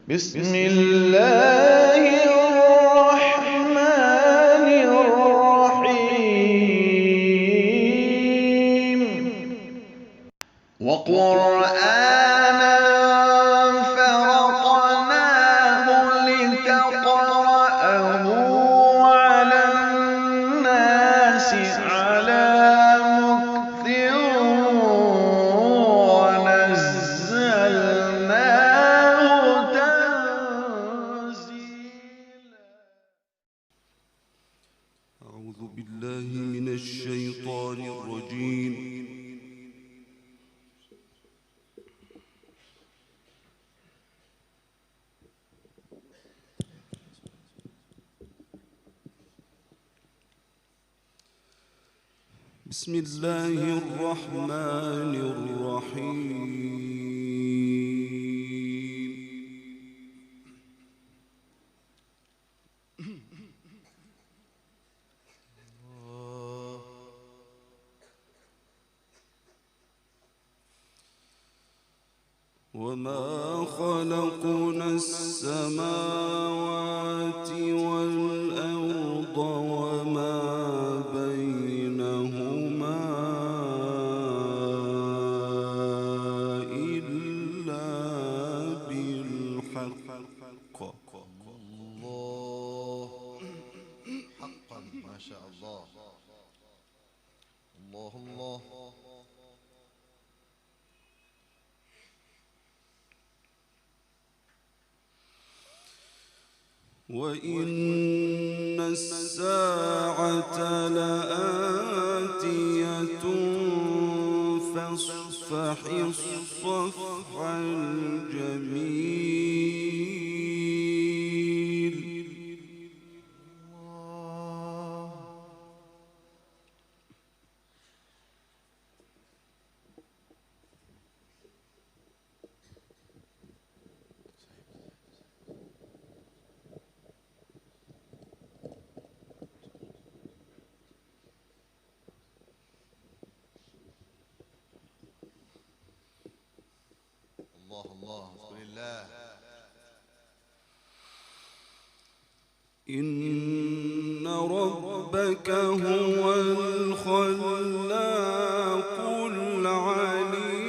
بسم الله الرحمن الرحيم وقرآنا فرقناه لتقرأه على الناس على مكث ونزلناه تنزيلا. أعوذ بالله من الشيطان الرجيم. بسم الله الرحمن الرحيم. وما خلقنا السماوات والأرض وما بينهما إلا بالحق. الله حقا ما شاء الله. الله الله. وإن الساعة لآتية فاصفح الصفح الجميل. الله الله. بسم الله. إن ربك هو الخلاق العليم.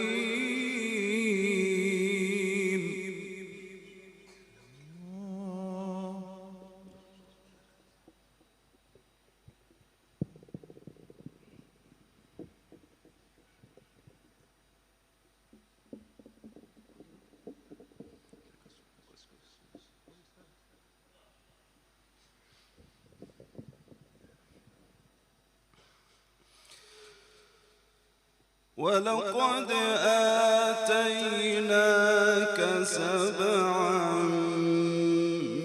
ولقد آتيناك سبعا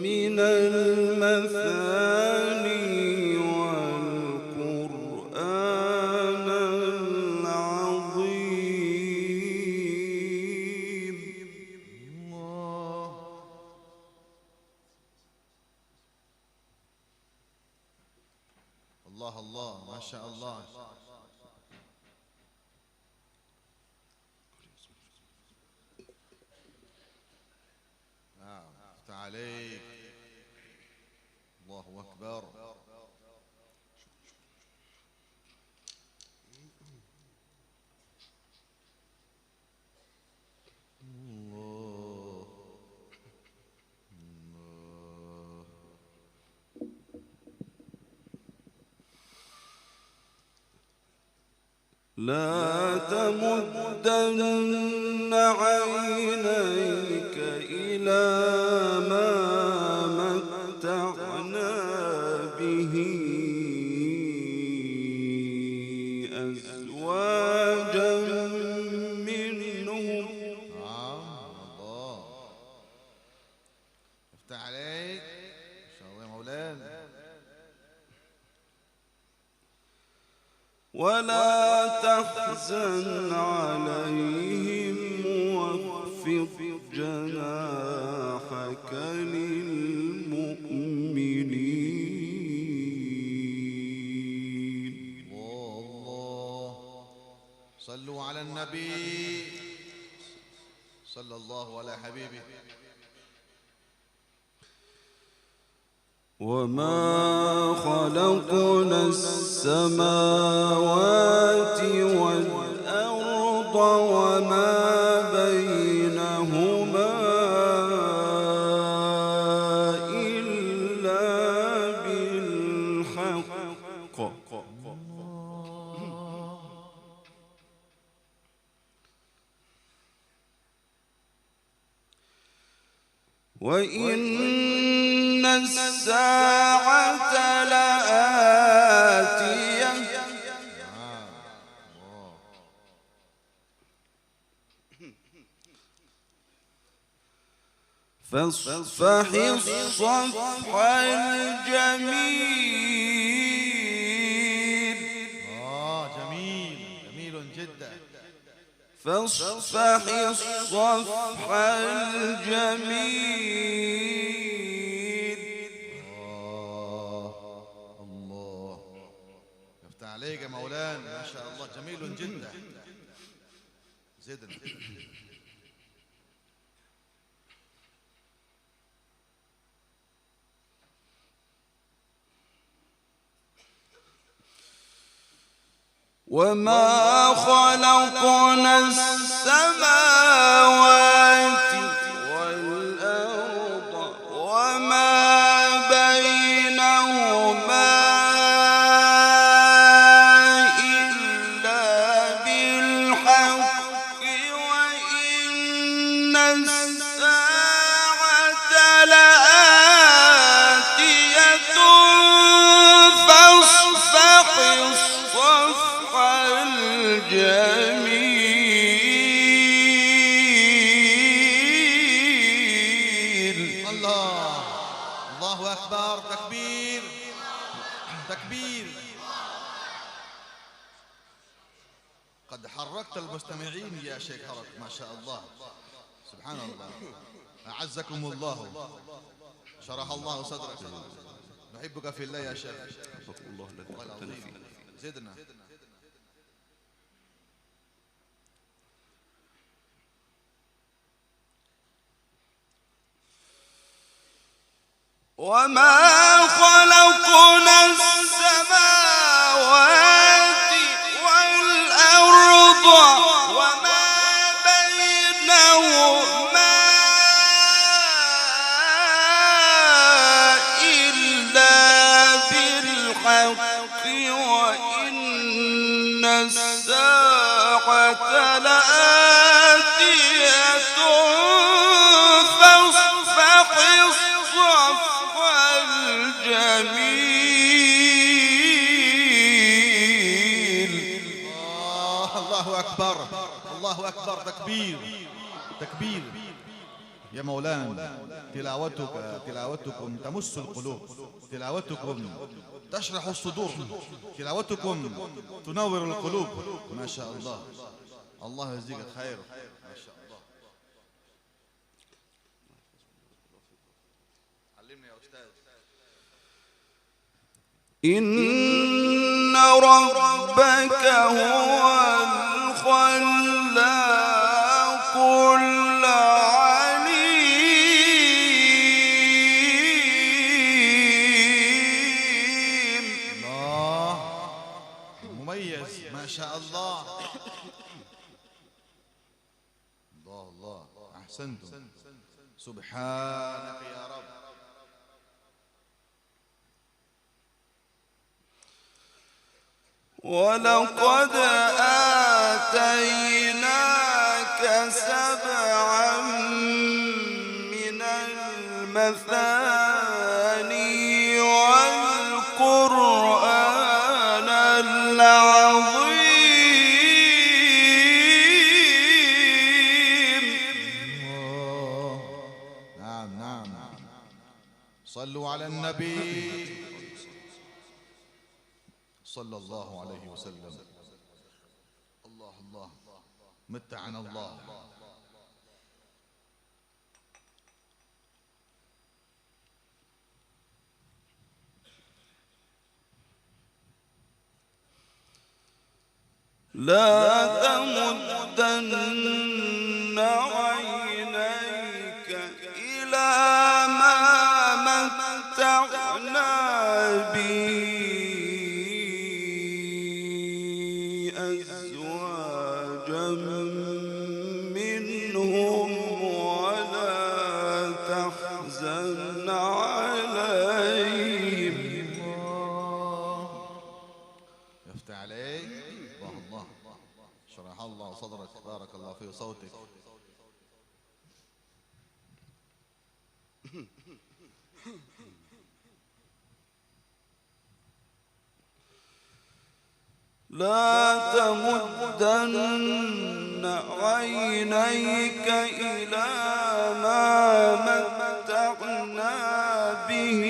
من المثاني والقرآن العظيم. الله الله ما شاء الله. نعم افتح عليك. الله أكبر. الله الله. لا تمدن عينيك إلى ما متعنا به أزواجا منهم. الله افتح عليك. ما شاء الله يا مولانا. ولا تحزن عليهم واخفض جناحك للمؤمنين. الله صلوا على النبي صلى الله على حبيبه. وما خلقنا السماوات والأرض وما بينهما إلا بالحق وإن الساعة لآتية فاصفح الصفح الجميل جميل جميل جدا. فاصفح الصفح الجميل. الله يفتح عليك يا مولانا، ما شاء الله جميل جدا. زدنا. وما خلقنا السماوات والأرض وما بينهما إلا بالحق وإن الساعة لآتية فاصفح الصفح الجميل. الله الله أكبر. تكبير تكبير. قد حركت المستمعين يا شيخ حرك، ما شاء الله، سبحان الله. أعزكم الله، شرح الله صدرك. نحبك في الله يا شيخ. الله العظيم. زدنا. وما خلقنا السماوات والأرض وما بينهما إلا بالحق وإن الساعة لآتية فاصفح الصفح الجميل. الله أكبر الله أكبر. تكبير تكبير يا مولانا. تلاوتكم تمس القلوب، تلاوتكم تشرح الصدور، تلاوتكم تنور القلوب، ما شاء الله. الله يجزيك الخير، ما شاء الله. علمنا يا أستاذ. إن ربك هو الخلاق العليم. الله مميز، ما شاء الله. الله الله أحسنتم. سبحانك يا رب. ولقد آتيناك سبعا من المثاني والقرآن العظيم. نعم نعم. صلوا على النبي صلى الله عليه وسلم. الله الله متعنا الله. لا تمدن عينيك إلى ما متعنا بصوتك. لا تمدن عينيك إلى ما متعنا به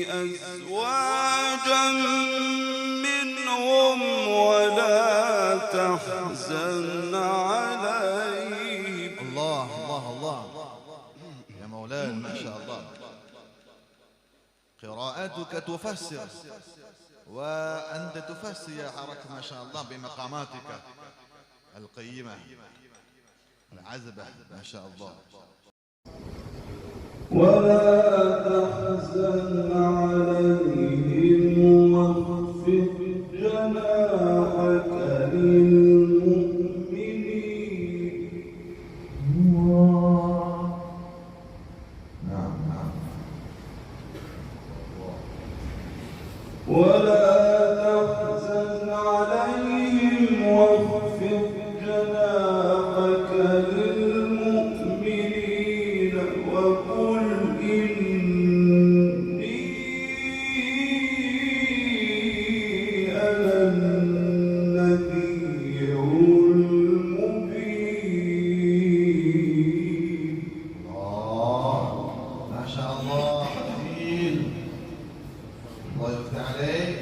أزواجا منهم ولا تحزن عليهم. الله الله الله يا مولاي، ما شاء الله، قراءتك تفسر وأنت تفسر يا حركة ما شاء الله بمقاماتك القيمة العذبة ما شاء الله. ولا تحزن عليهم واخفض جناحك للمؤمنين. نعم نعم. ولا تحزن عليهم واخفض جناحك للمؤمنين وقل إني أنا النذير المبين. الله ما شاء الله، جميل، الله يفتح عليك،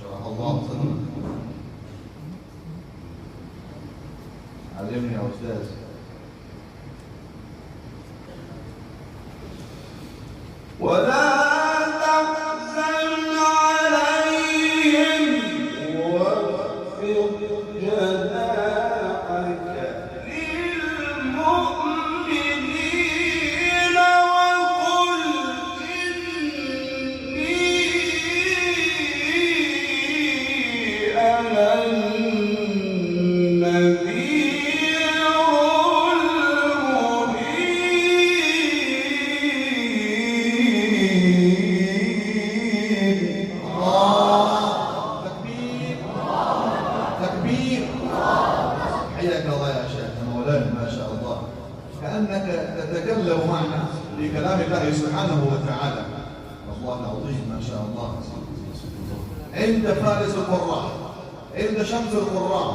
شرح الله صدرك. علمني يا أستاذ. ولا تحزن عليهم واخفض جناحك للمؤمنين وقل إني أنا النذير المبين. تكبير تكبير. حياك الله يا شيخ مولانا، ما شاء الله، كأنك تتكلم معنا بكلام الله سبحانه وتعالى. الله العظيم ما شاء الله. أنت فارس القراء، أنت شمس القراء،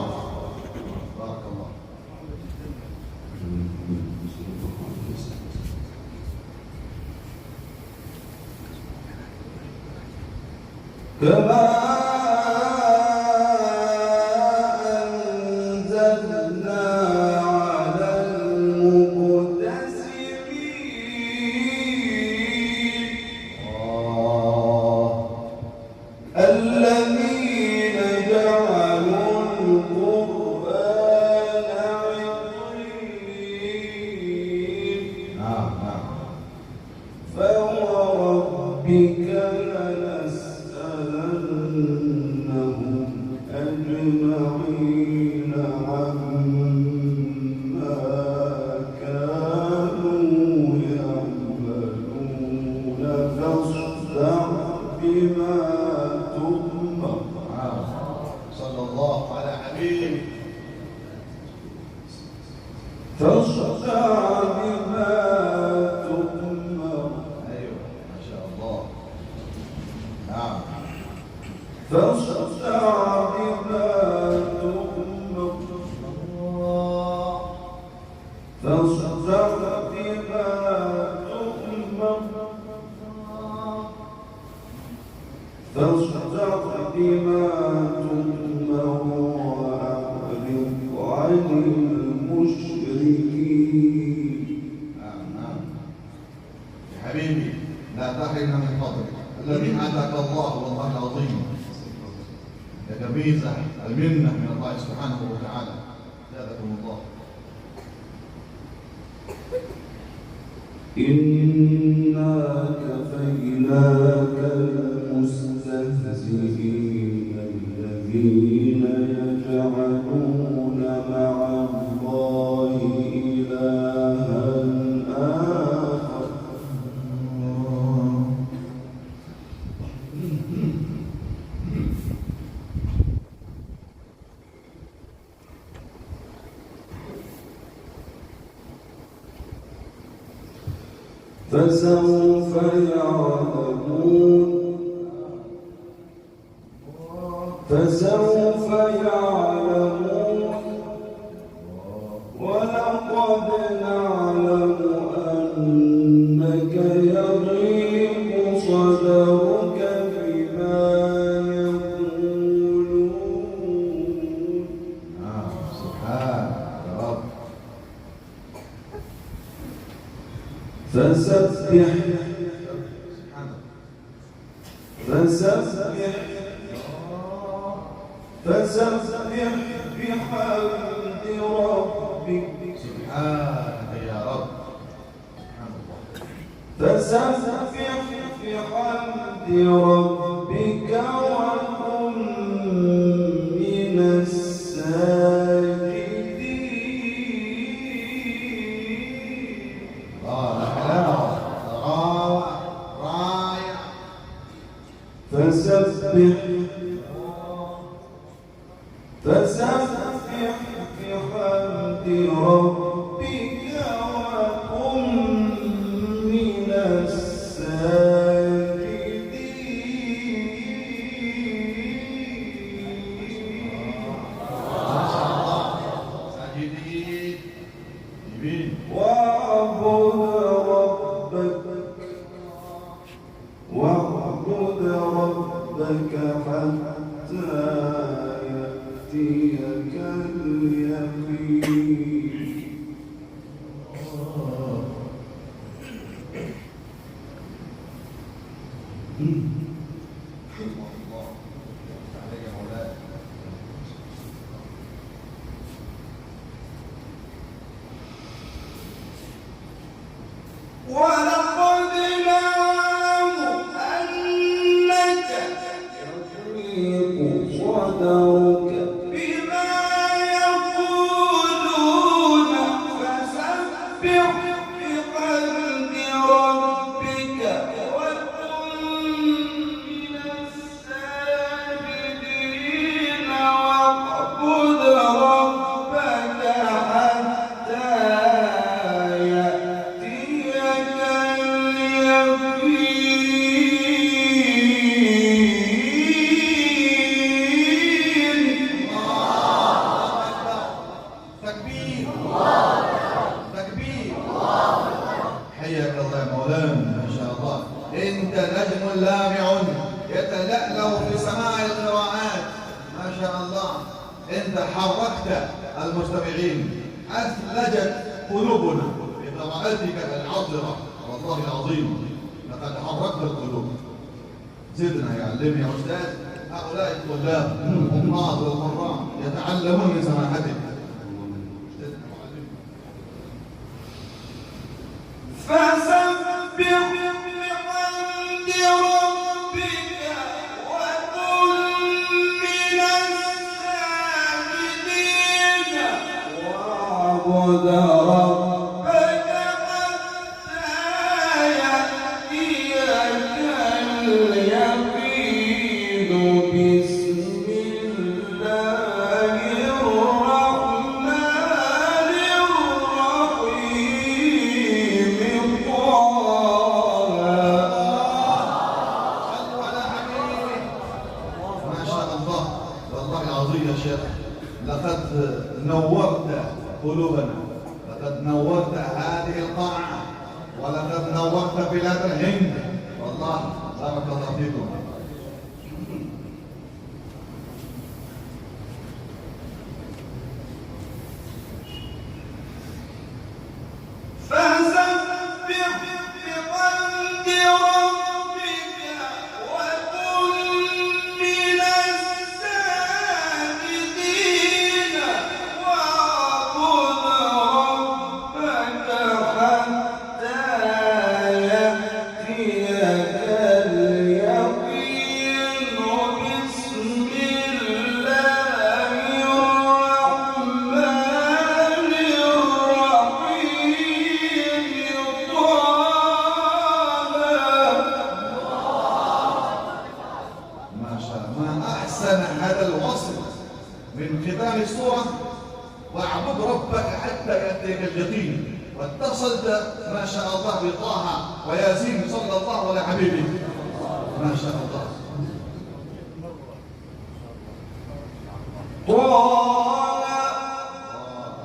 بارك الله. كما أنزلنا على المقتسمين الذين جعلوا القرآن عضين. نعم نعم. فوربك لنسألنهم أجمعين عما كانوا يعملون فاصدع بما تؤمر. صلى الله على حبيبه. فاصدع بما تؤمر. أيوه ما شاء الله. نعم. فاصدع بما تؤمر. فاصدع بما تؤمر. فاصدع بما تؤمر وأعرض عن المشركين. نعم نعم. يا حبيبي لا تحرمنا من فضلك الذي آتاك الله والله العظيم. لك ميزة المنة من الله سبحانه وتعالى. زادكم الله. إنا كفيناك المستهزئين الذين يجعلون مع الله إلها آخر. فسوف يعلمون فسوف يعلمون ولقد نعلم أنك يضيق صدرك بما يقولون. سبحان رب. فسبح بحمد ربك. سبحانك يا رب. فسبح بحمد ربك وكن من الساجدين. رائع. فسبح بحمد ربك وكن من الساجدين. ساجدين. واعبد ربك حتى يأتيك اليقين. ولقد نعلم أنك يضيق صدرك بما يقولون فسبح بحمد ربك وكن من الساجدين واعبد ربك حتى حياك الله يا مولانا. ما شاء الله انت نجم لامع يتلألأ في سماع القراءات. ما شاء الله انت حركت المستمعين، اثلجت قلوبنا بقراءتك العطره. والله العظيم لقد حركت القلوب. زدنا يا علمني يا استاذ. هؤلاء الطلاب الحفاظ والقراء يتعلمون من سماحتك. فسبح بحمد ربك وكن من الساجدين واعبد ربك حتى يأتيك اليقين. بسم الله الرحمن الرحيم. ما شاء الله. والله العظيم يا شيخ لقد نورت قلوبنا، لقد نورت هذه القاعة، ولقد نورت بلاد الهند. والله بارك الله فيكم. هذا الوصف من ختام السورة: واعبد ربك حتى يأتيك اليقين. واتصلت ما شاء الله بطه وياسين صلى الله على حبيبه ما شاء الله.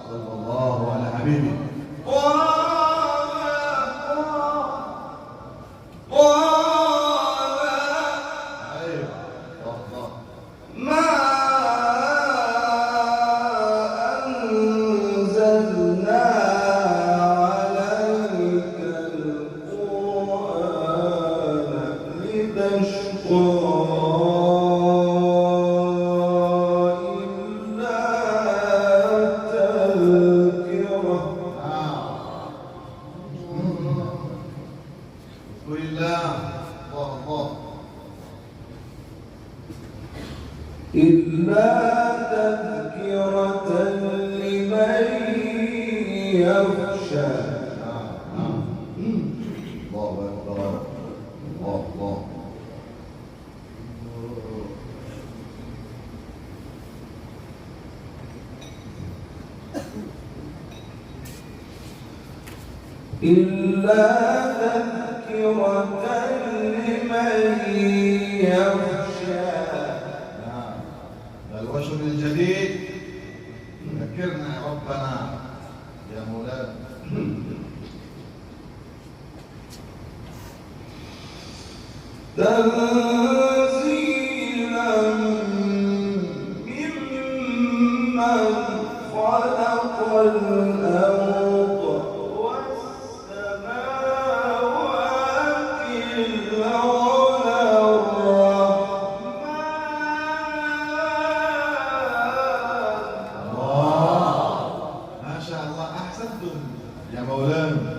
صلى الله على حبيبه إلا تذكرة لمن يخشى. الله أكبر الله. إلا تذكرة لمن يخشى. الوشر الجديد ذكرنا يا ربنا يا مولانا. تنزيلا ممن خلق الأرض والسماوات العلى الله ما شاء الله أحسنتم يا مولانا.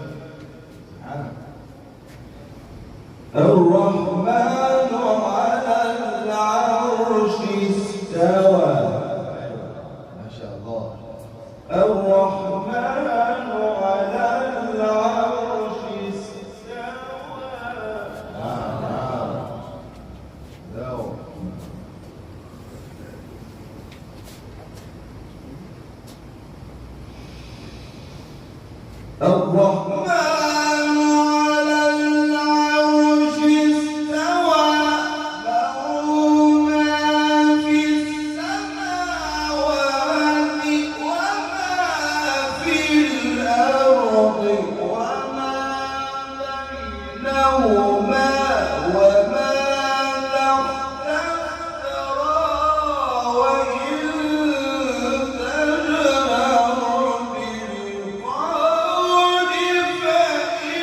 الرحمن على العرش استوى. ما شاء الله. الرحمن على العرش استوى. الرحمن على العرش استوى. له ما في السماوات وما في الأرض وما بينهما وما تحت الثرى. وإن تجهر بالقول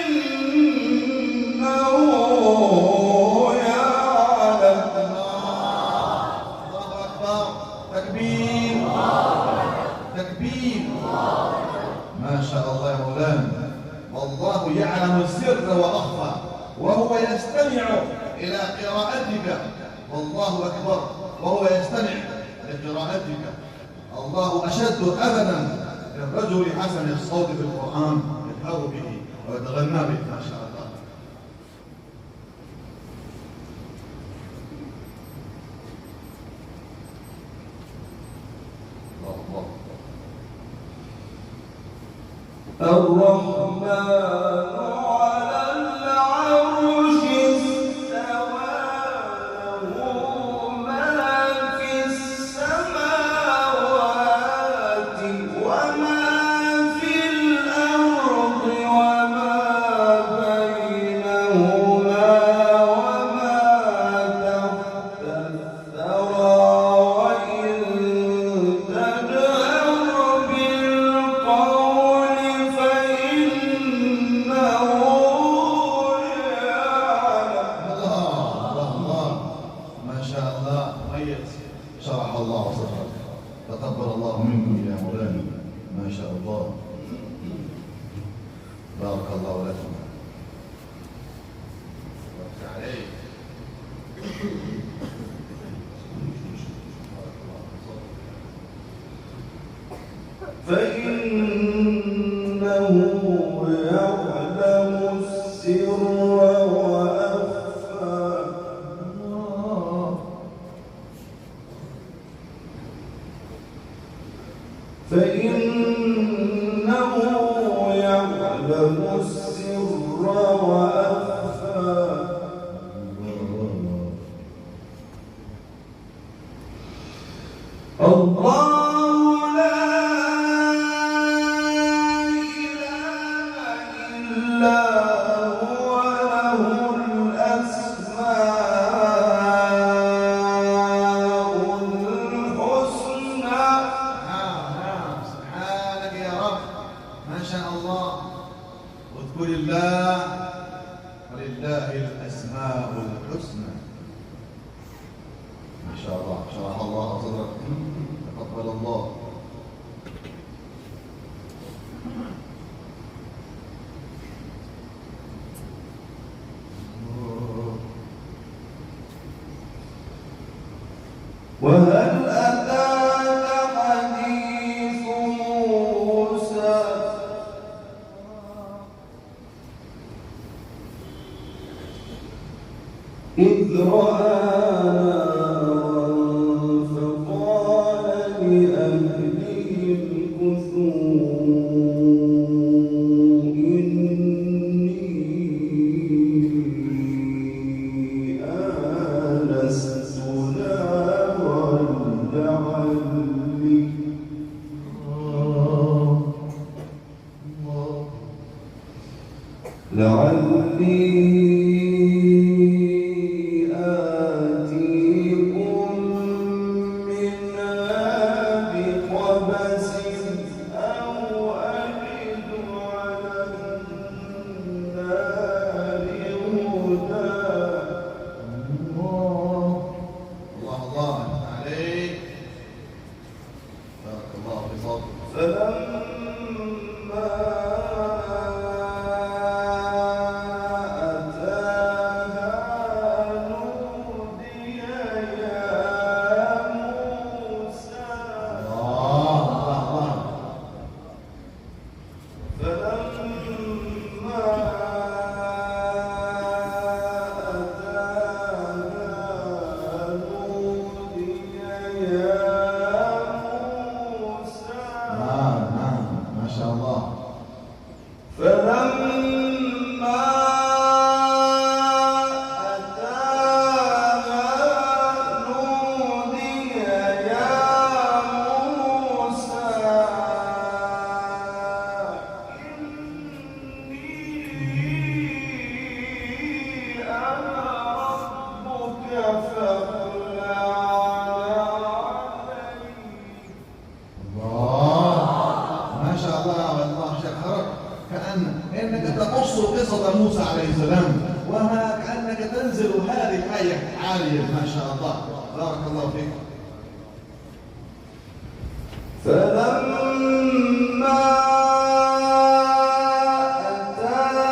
فإنه يعلم. الله أكبر. تكبير تكبير. ما شاء الله يا مولانا. والله يعلم السر وأخفى وهو يستمع إلى قراءتك. والله أكبر. وهو يستمع لقراءتك. الله أشد أبدا للرجل حسن الصوت في القرآن يجهر به ويتغنى به. ما شاء الله. الله. الرحمن على العرش استوى. له ما في السماوات وما في الأرض وما بينهما وما تحت الثرى. وإن تجهر بالقول فإنه يعلم. الله ما شاء الله. ميت شرح الله صدرك. تقبل الله منكم يا مولانا. ما شاء الله. بارك الله لكم. بارك عليك. فإنه يعلم السر وأخفى. فإنه يعلم شاء الله واذكر الله ولله الأسماء الحسنى. ما شاء الله شرح الله صدرك، تقبل الله. وهل أتاك حديث موسى إذ رأى نارا فقال لأهلهم كثوا إني آنست نارا لعلي آتيكم منها بقبس أو أجد على النار هدى. الله الله عليك، بارك الله في صوتك. فلما أتاها نودي يا موسى. فلما أتاها نودي يا موسى. نعم ما شاء الله. فلما أتاها نودي يا موسى إني أنا ربك فاخلع عليك. ما شاء الله والله شكرك، كأنك تقص قصة موسى عليه السلام وكأنك تنزل هذه الآية عالية. ما شاء الله بارك الله فيك. فلما أتاها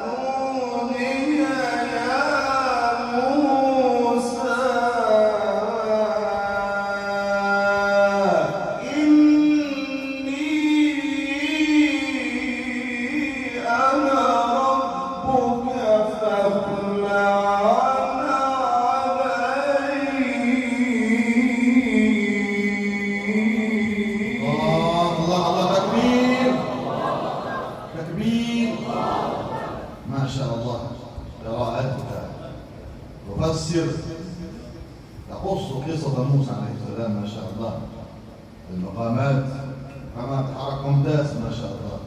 نودي يا موسى إني أنا ربك فاخلع الله الله تكبير تكبير. ما شاء الله قراءتك تفسر تقص قصة موسى عليه السلام. ما شاء الله المقامات حركة ممتاز ما شاء الله.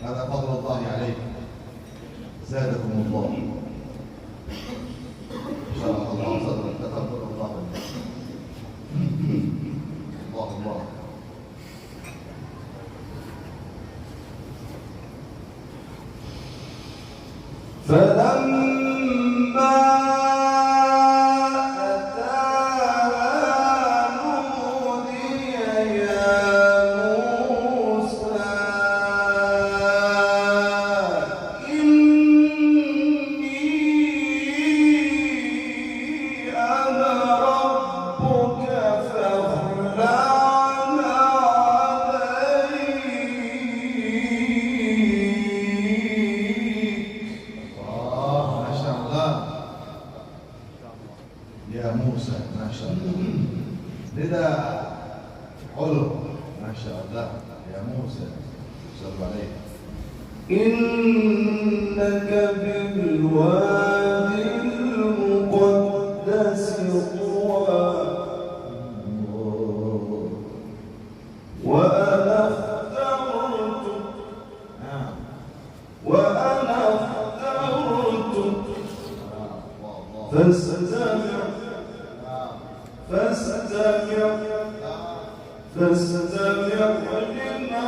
هذا فضل الله عليك، زادكم الله، شرح الله صدرك، تقبل الله منك. الله الله. فلما أتاها نودي يا موسى إني أنا ربك فاخلع عليك. ما شاء الله يا موسى. ما شاء الله نداء حلو. ما شاء الله يا موسى صلى عليه. إنك بالوادي المقدس طوى وأنا اخترتك فاستمع لما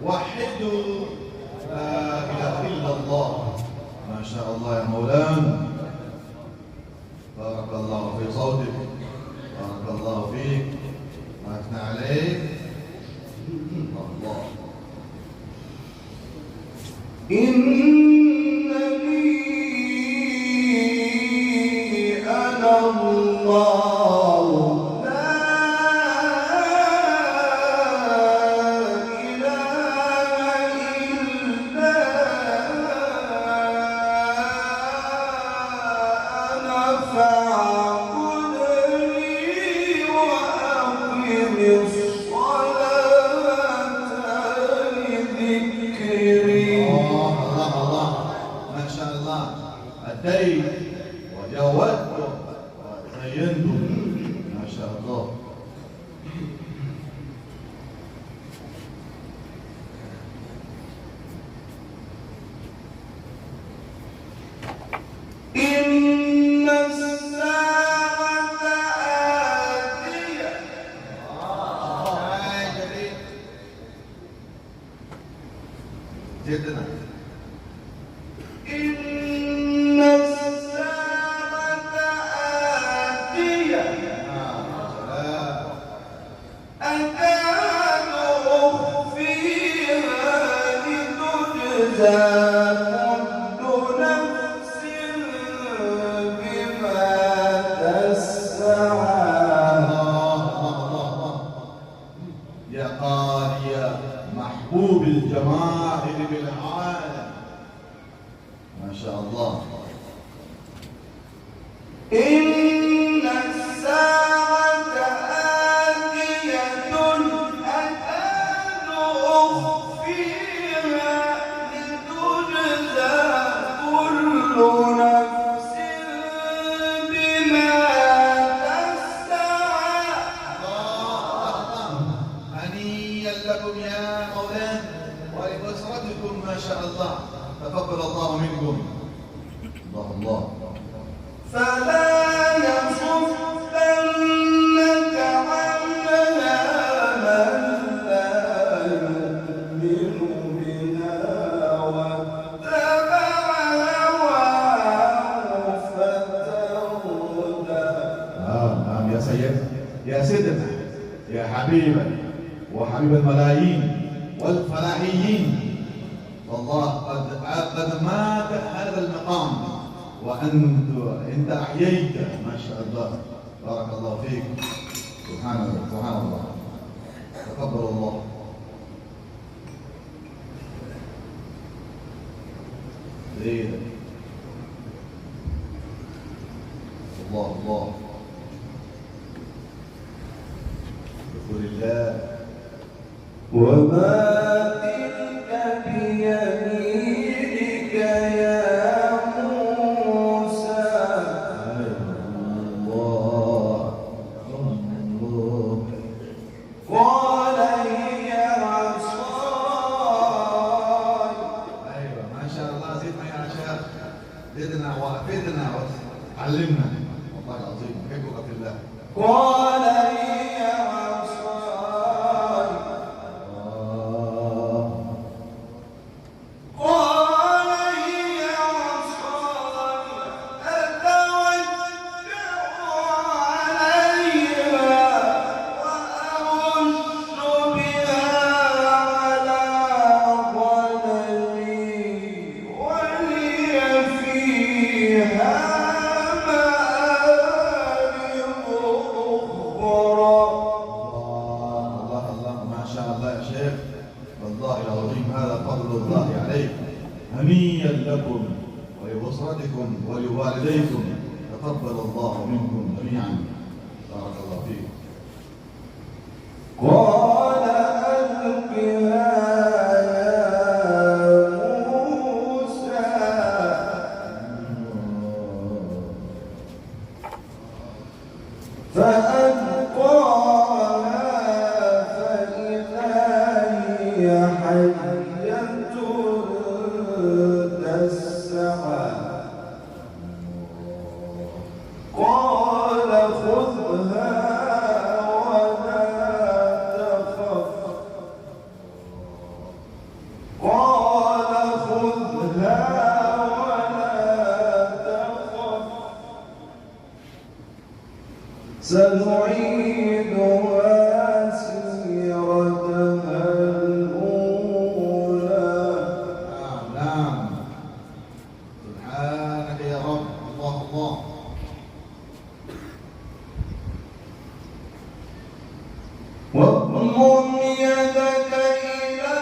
وحدوا لا إله إلا الله. ما شاء الله يا مولانا، بارك الله في صوتك، بارك الله فيك، وأثنى عليك الله. إنني أنا الله لا إله إلا أنا فاعبدني وأقم الصلاة لذكري. الله الله، ما شاء الله، أتيت وجودت وزينت، ما شاء الله. إن الساعة آتية. جدنا إن الساعة آتية أكاد أخفيها لتجزى كل نفس بما تسعى. يا قارئ محبوب الجماهير بالعالم، ما شاء الله. إن الساعة آتية أكاد أخفيها لتجزى كل نفس بما تسعى. هنيئا لكم يا مولانا ولأسرتكم، ما شاء الله، تقبل الله منكم. الله الله. فلا يصدنك عنها من لا يؤمن بها واتبع هواه فتردى. نعم يا سيد، يا سيدنا، يا حبيبنا وحبيب الملايين والفلاحيين، والله قد مات هذا المقام وأنت أحييت، ما شاء الله، بارك الله فيك. سبحان الله سبحان الله، تقبل الله. زيدك الله الله. بقول الله. وما تلك بيمينك يا موسى. الله الله. قال هي عصاي. ايوه ما شاء الله، زدنا يا شيخ، زدنا وافدنا وعلمنا، والله العظيم احبك في الله. قال هي عصاي. قال هي عصاي أتوكل عليها وأهش بها على ظهري ولي فيها مآرب أخرى. الله الله، ما شاء الله يا شيخ، والله العظيم هذا فضل الله عليك. هنيئا لكم ولأسرتكم ولوالديكم، تقبل الله منكم جميعا، بارك الله فيكم. قال ألقها يا موسى. فألقاها فإذا هي حية تسعى. سنعيدها سيرتها الأولى. نعم سبحانك يا رب. الله الله. واضمم يدك إلى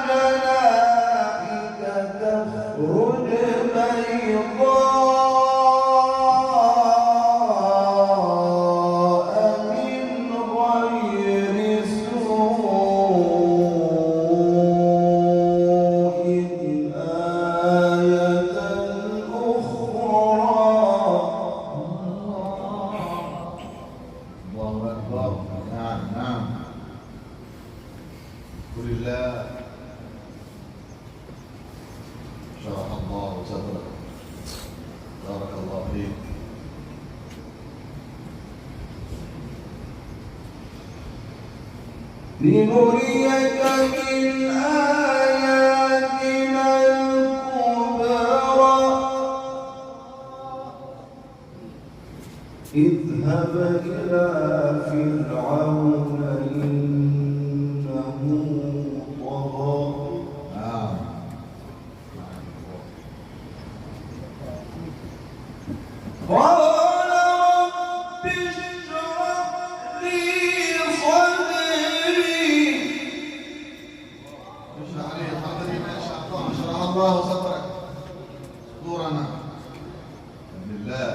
جناحك تخرج بيضاء من غير سوء آية أخرى. الله أكبر. نعم نعم. قل الله شرح الله صدرك. بارك الله فيك. لنريك من آياتنا الكبرى. اذهب إلى فرعون إنه طغى. نعم قال رب اشرح لي صدري. اشرح لي صدري ما شاء الله. شرح الله صدرك صدورنا بالله.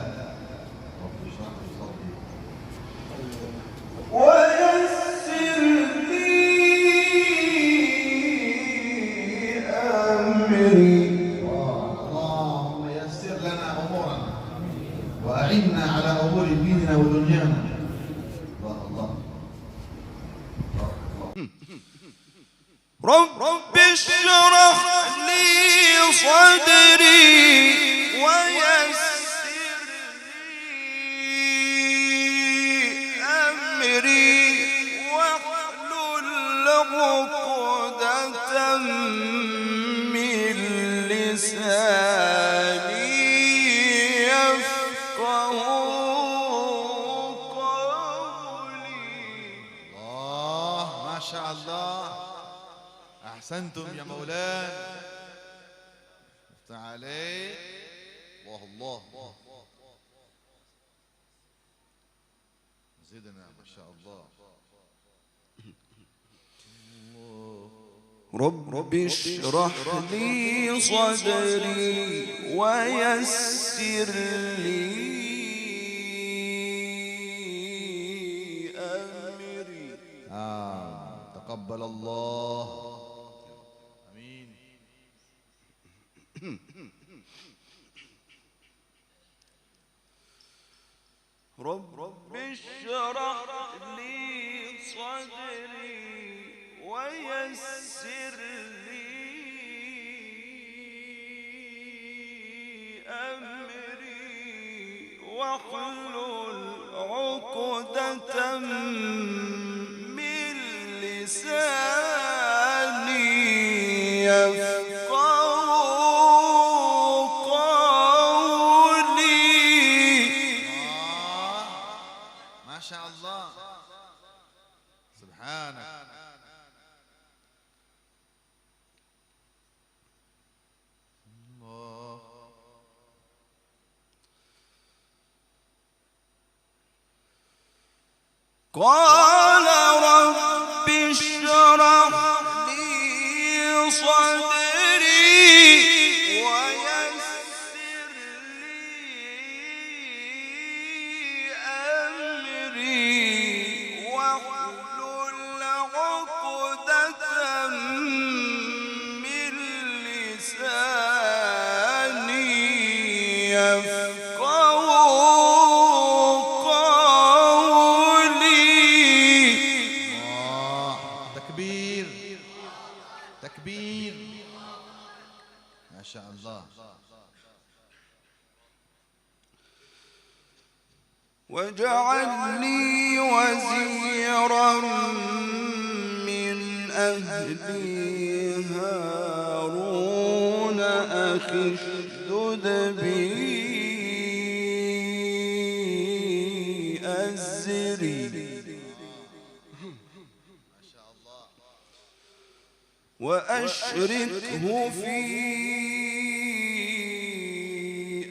رب اشرح لي صدري ويسر لي أمري. اللهم يسر لنا امورنا واعنا على امور ديننا ودنيانا. الله الله. رب اشرح لي صدري ويسر لي أمري واحلل عقدة من لساني يفقه قولي. الله ما شاء الله. احسنتم يا مولانا. افتح عليك. الله الله. زدنا ما شاء الله. رب اشرح لي صدري ويسر لي أمري. تقبل الله. امين. رب اشرح لي صدري ويسر لي أمري واحلل عقدة من لساني يفقه قولي. ما شاء الله. سبحانك. الله. قال رب اشرح لي صدري ويسر لي أمري واحلل عقدة من لساني يفقه تكبير تكبير. ما شاء الله. واجعل لي وزيرا من أهلي هارون أخي اشدد به أزري وأشركه في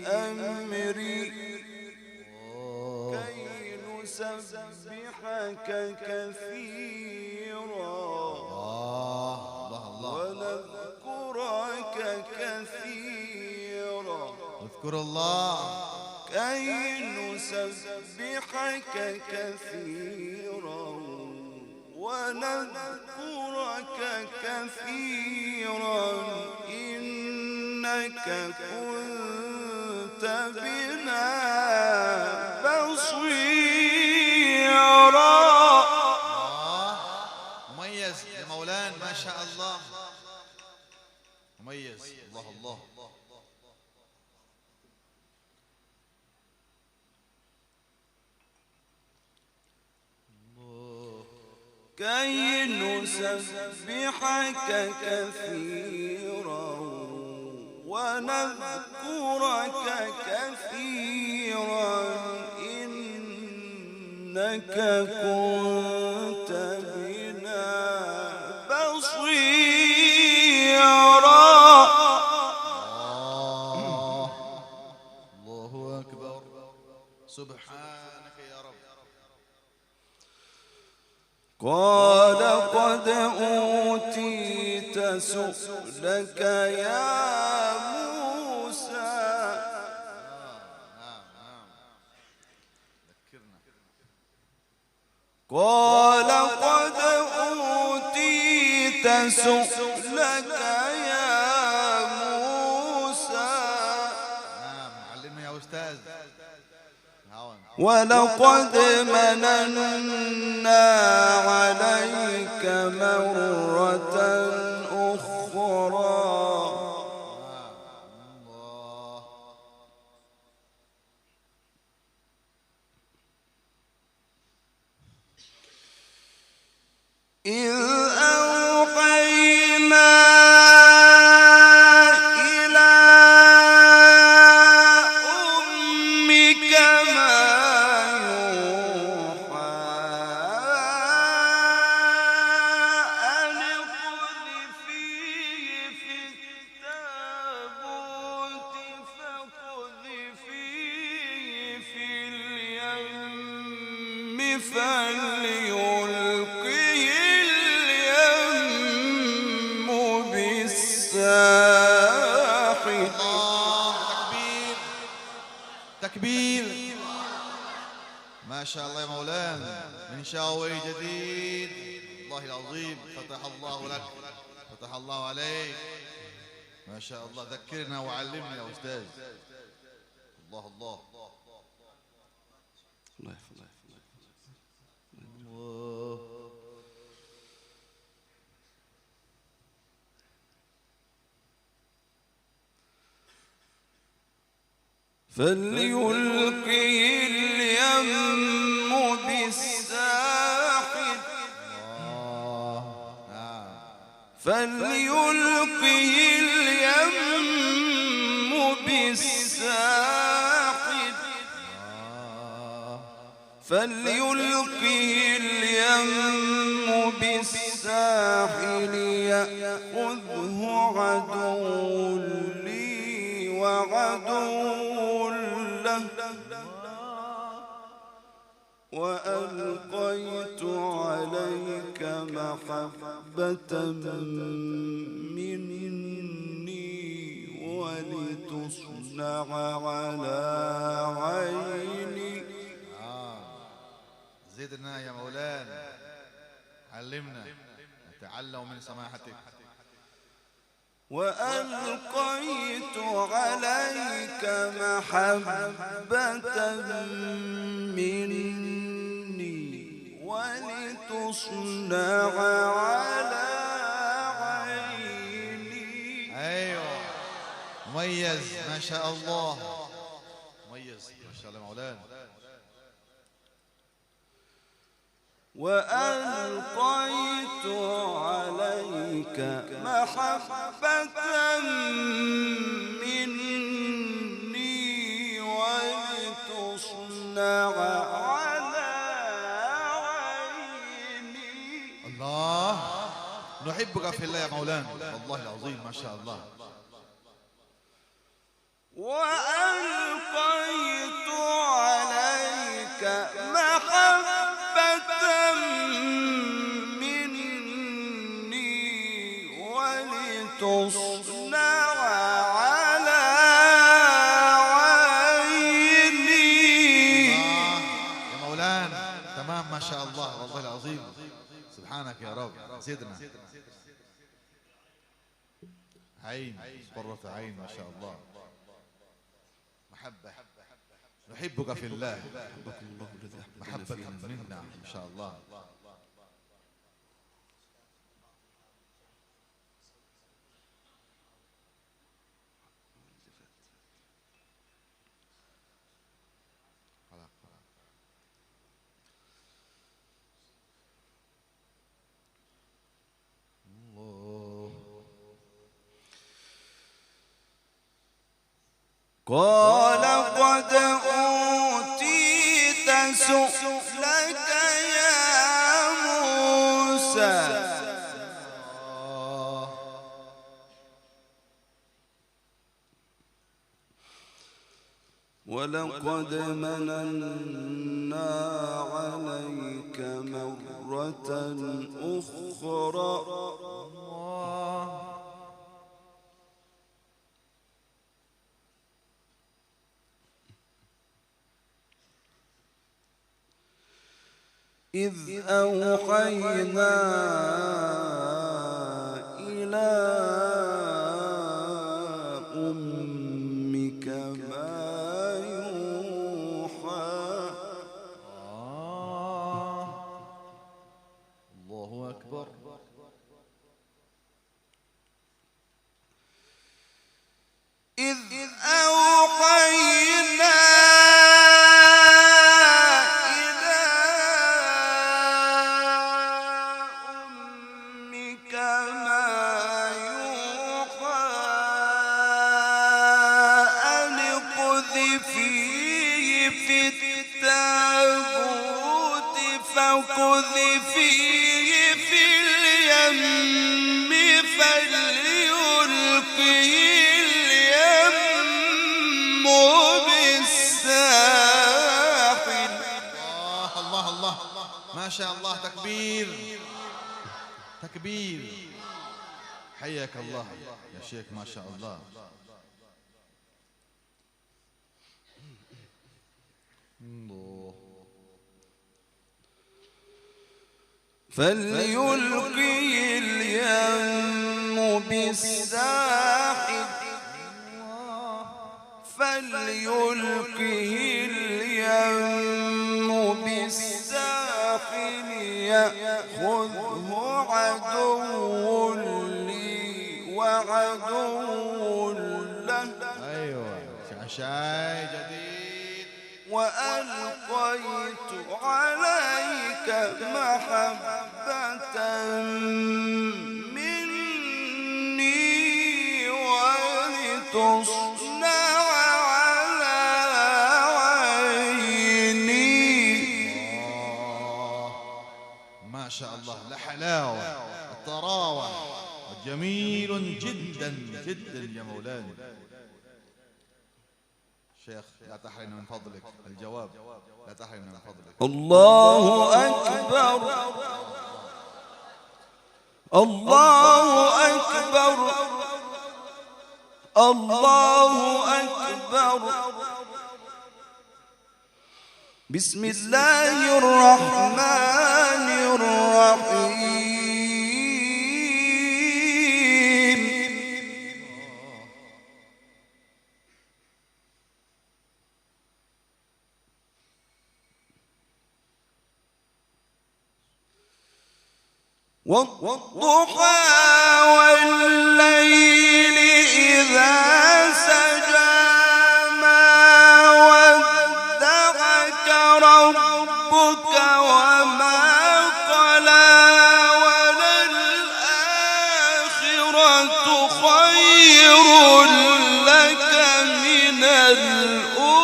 أمري كي نسبحك كثيرا ونذكرك كثيرا. اذكر الله كي نسبحك كثيرا ونذكرك كثيرا إنك كنت بنا بصيرا. مميز يا مولانا ما شاء الله، مميز. الله الله. كي نسبحك كثيرا ونذكرك كثيرا إنك كنت بنا بصيرا. الله أكبر. سبحانك يا رب. قال قد أوتيت سؤلك يا موسى. قال قد أوتيت سؤلك يا موسى. علمني يا أستاذ. ولقد مننا عليك مرة أخرى. إذ أوحينا إلى أمك ما يوحى أن اقذفيه في التابوت فاقذفيه في اليم فليلقه اليم بالساحل. تكبير تكبير. ما شاء الله يا مولانا، من شاوي جديد. الله العظيم. فتح الله لك، فتح الله عليك. ما شاء الله. ذكرنا وعلمنا يا أستاذ. الله الله. الله يحفظك. فليلقه اليم بالساحل. فليلقه اليم بالساحل. فليلقه اليم بالساحل يأخذه عدو لي وعدو له. وألقيت عليك محبة مني ولتصنع على عيني. زدنا يا مولانا، علمنا نتعلم من سماحتك. وألقيت عليك محبة مني ولتصنع على عيني. أيوة مميز ما شاء الله، مميز ما شاء الله مولانا. وألقيت عليك محبة مني ولتصنع على عيني. الله، نحب نحبك في الله يا مولانا والله العظيم ما شاء الله. وألقيت عليك محبة مني ولتصنع على عيني. يا مولانا تمام ما شاء الله والله العظيم. سبحانك يا رب. زدنا عين قرة عين ما شاء الله. محبة نحبك في الله محبة منا ما شاء الله. قال قد أوتيت سؤلك يا موسى ولقد مننا عليك مرة أخرى إذ أوحينا إلى أمك ما يوحى. الله أكبر. إذ أوحينا فاقذفيه في اليم فليلقه اليم بالساحل. الله الله الله ما شاء الله. تكبير تكبير. حياك الله يا شيخ ما شاء الله. فليلقه اليم بالساحل فليلقه اليم بالساحل يأخذه عدو لي وعدو له. أيوة شاي جديد. وألقيت عليك محبة مني ولتصنع على عيني. ما شاء الله. لحلاوة الطراوة جميل جدا جدا يا مولانا. شيخ لا تحرمنا من فضلك. الجواب لا تحرمنا من فضلك. الله أكبر الله أكبر الله أكبر. بسم الله الرحمن الرحيم. والضحى والليل إذا سجى ما ودعك ربك وما قلى وللآخرة خير لك من الأولى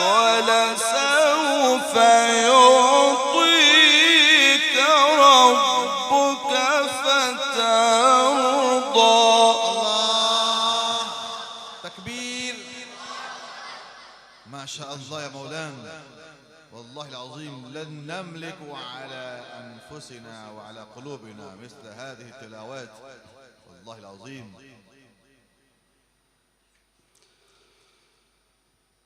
ولسوف يعطيك ربك تكبير. ما شاء الله يا مولانا، والله العظيم لن نملك على أنفسنا وعلى قلوبنا مثل هذه التلاوات، والله العظيم.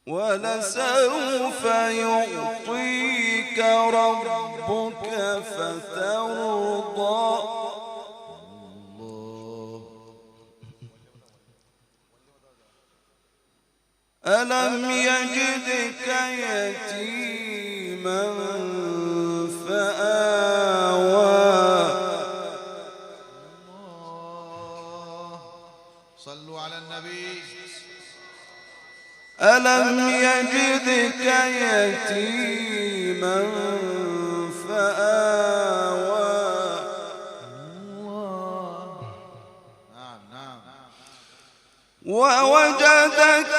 ولسوف يعطيك ربك فترضى. ألم يجدك يتيما فآوى. صلوا على النبي. ألم يجدك يتيما فآوى. نعم نعم. ووجدك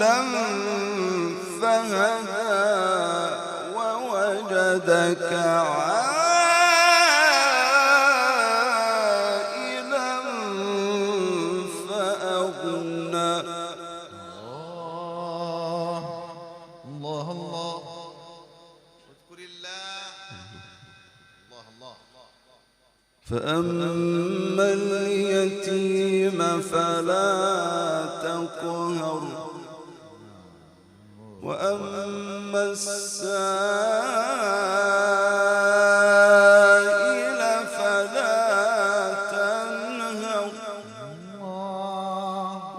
ضالا فهدى. ووجدك عائلا فأغنى. الله الله. اذكر الله. الله الله. فأما اليتيم فلا تقهر. وأما السائل فلا تنهر.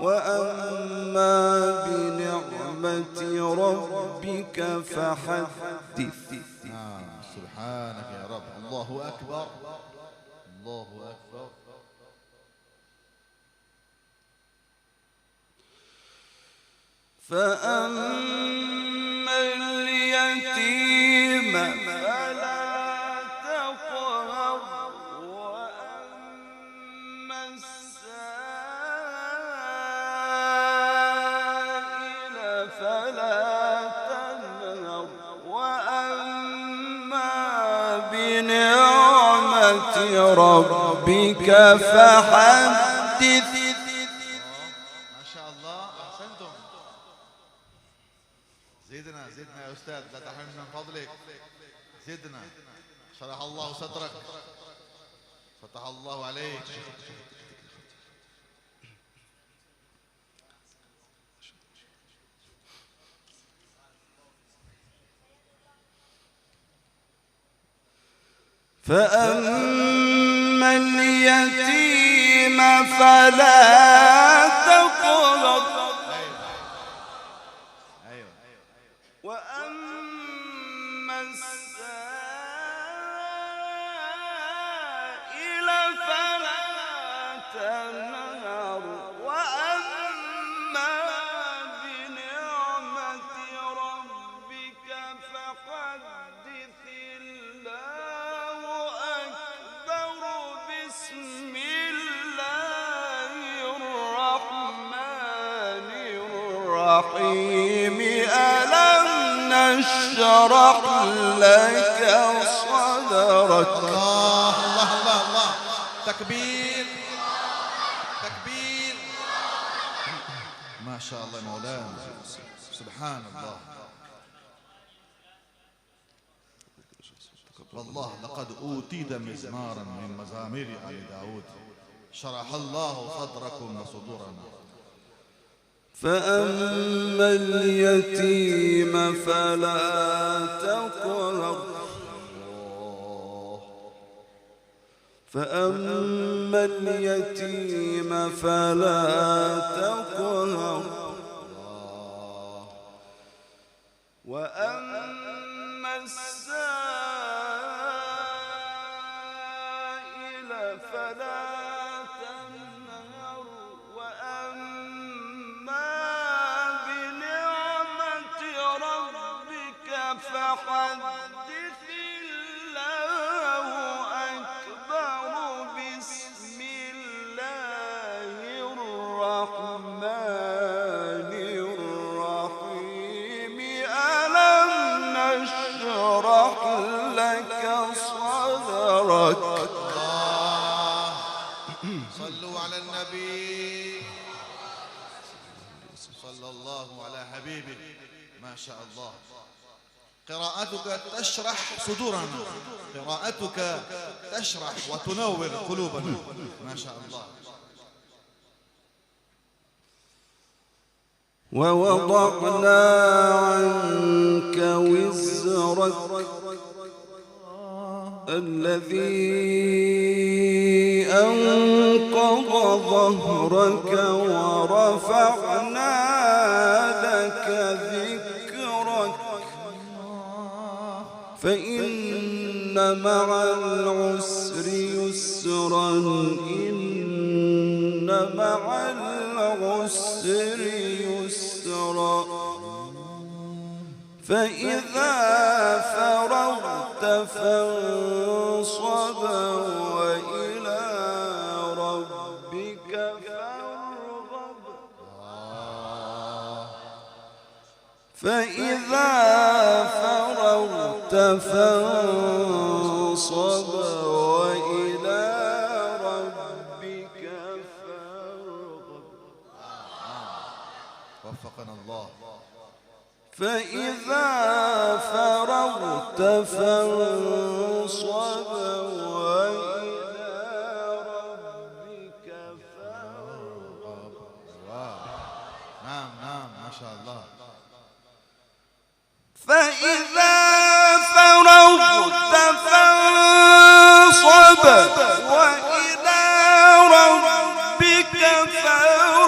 وأما بنعمة ربك فحدث. سبحانك يا رب. الله أكبر. الله أكبر. فأما اليتيم فلا تقهر. وأما السائل فلا تنهر. وأما بنعمة ربك فحدث. ما شاء الله. أحسنتم. زدنا زدنا يا أستاذ، لا تحرمنا من فضلك. زدنا. شرح الله صدرك، فتح الله عليك. فأما اليتيم فلا تقهر. أيوة. وأما السائل فلا تنهر. وأما بنعمة ربك فحدث. الله أكبر. بسم الله الرحمن الرحيم. ألم نشرح لك صدرك. الله الله الله الله. تكبير تكبير. ما شاء الله يا مولانا، سبحان الله. والله لقد أوتيت مزمارا من مزامير آل داود. شرح الله صدركم وصدورنا. فأما اليتيم فلا تقهر. فأما اليتيم فلا تقهر. وأما السائل فلا تنهر. وأما بنعمة ربك فحدث. الله أكبر. بسم الله الرحمن صلوا على النبي صلى الله على حبيبه. ما شاء الله. قراءتك تشرح صدورنا، قراءتك تشرح وتنور قلوبنا. ما شاء الله. ووضعنا عنك وزرك الذي أنقض ظهرك ورفعنا لك ذكرك فإن مع العسر يسرا إن مع العسر يسرا فإذا فرغت فانصب وإلى ربك فارغب فإذا فرغت فانصب وإلى ربك فارغب. وفقنا الله. فإذا فرغت فانصب وإلى ربك فارغب. نعم نعم ما شاء الله. فإذا فرغت فانصب وإلى ربك فارغب.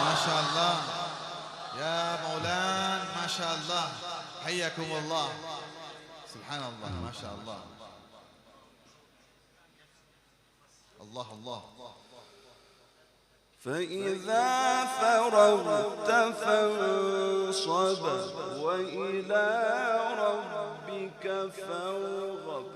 ما شاء الله يا مولانا. ما شاء الله. حياكم الله. سبحان الله. ما شاء الله. الله الله. فإذا فرغت فانصب وإلى ربك فارغب.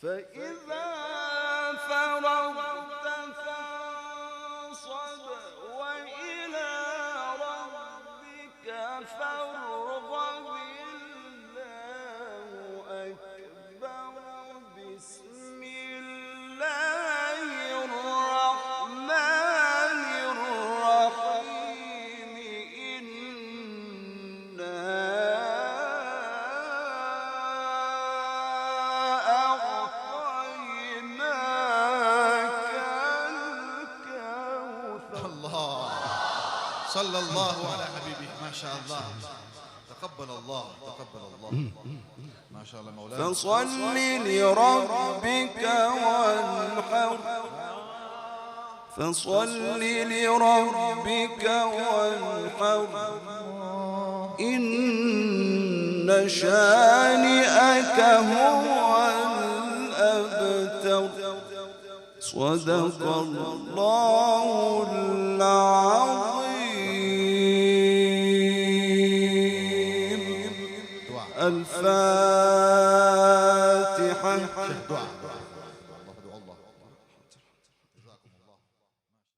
فإذا فرغت فانصب وإلى ربك فارغب. الله أكبر. بسم الله الرحمن الرحيم. صلى الله على حبيبه. ما شاء الله. تقبل الله. تقبل الله. ما شاء الله مولانا. فصل لربك وانحر. فصل لربك وانحر. إن شانئك هو الأبتر. صدق الله العظيم. الفاتحة. دعاء.